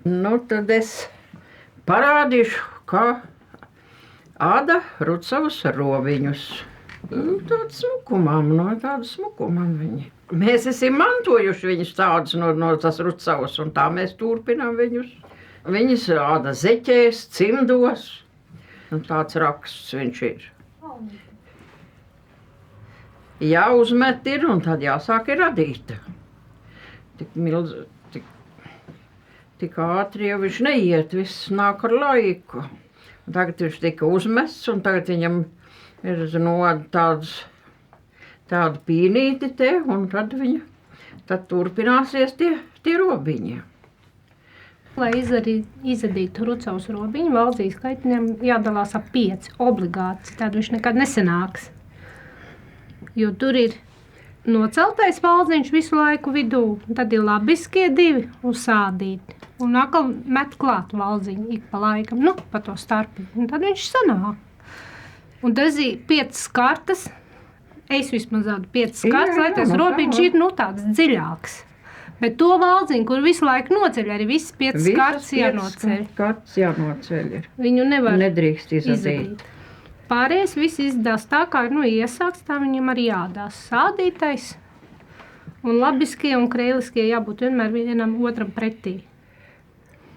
Nu, tad es parādīšu, kā āda Rucavas robiņus. Tāda smukumam, no tāda smukumam viņi. Mēs esam mantojuši viņus tādus no tas Rucavas, un tā mēs turpinām viņus. Viņus āda zeķēs, cimdos, un tāds raksts viņš ir. Jāuzmet ir, un tad jāsāk ir radīt. Tik ātri jau viņš neiet, viss nāk ar laiku. Tagad viņš tika uzmests, un tagad viņam ir tāda pīnīti te, un tad turpināsies tie robiņi. Lai izadītu Rucavas robiņu, Valdzijas kaitiņam jādalās ap 5 obligāti, tad viņš nekad nesanāks. Jo tur ir noceltais valdziņš visu laiku vidū, tad ir labiskie 2 uzsādīti. Un atkal met klāt valdziņu ik pa laikam, pa to starpi. Un tad viņš sanāk. Un tas ir 5 kartas, es vismaz tādu 5 kartas, lai tas robiņš ir tāds dziļāks. Bet to valdziņu, kur visu laiku noceļ, arī visas 5 kartas jānoceļ. Kartas jānoceļ ir. Viņu nedrīkst izadīt. Pārējais viss izdās tā, kā ir iesākts, tā viņam arī jādās sādītais. Un labiskie un kreiliskie jābūt vienmēr vienam otram pretī.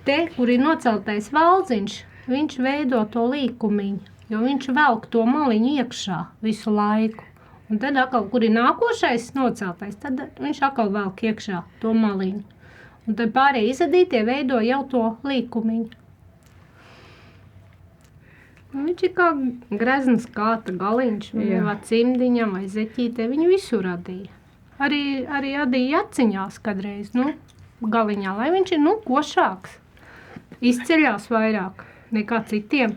Te, kur ir noceltais valdziņš, viņš veido to līkumiņu, jo viņš velk to maliņu iekšā visu laiku. Un tad atkal, kur ir nākošais noceltais, tad viņš atkal velk iekšā to maliņu. Un tad pārējie izadītie veido jau to līkumiņu. Un viņš ir kā greznas kāta galiņš, vai cimdiņam, vai zeķītē, viņu visu radīja. Arī adīja aciņās kadreiz, galiņā, lai viņš ir, košāks. Izceļās vairāk nekā citiem.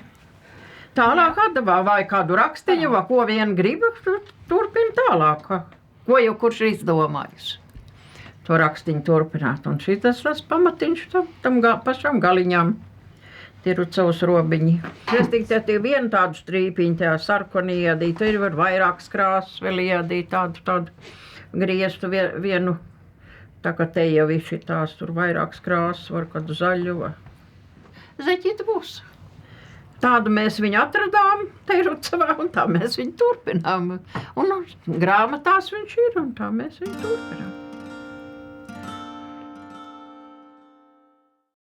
Tālāk atdavā vai kādu rakstiņu, vai ko vien grib, turpina tālāk. Ko jau kurš izdomājis. To rakstiņu turpināt. Un šitas tas pamatiņš tam pašam galiņām. Tie Rucavas robiņi. Es tikai tie vienu tādu strīpiņu, tā sarkoni iedīt, ir var vairākas krāsas vēl iedīt, tādu griestu vienu. Tā kā te jau visi tās tur vairākas krāsas, var kādu zaļu vai zeķīt būs. Tādu mēs viņu atradām, te Rucavā, un tā mēs viņu turpinām. Un grāmatās viņš ir, un tā mēs viņu turpinām.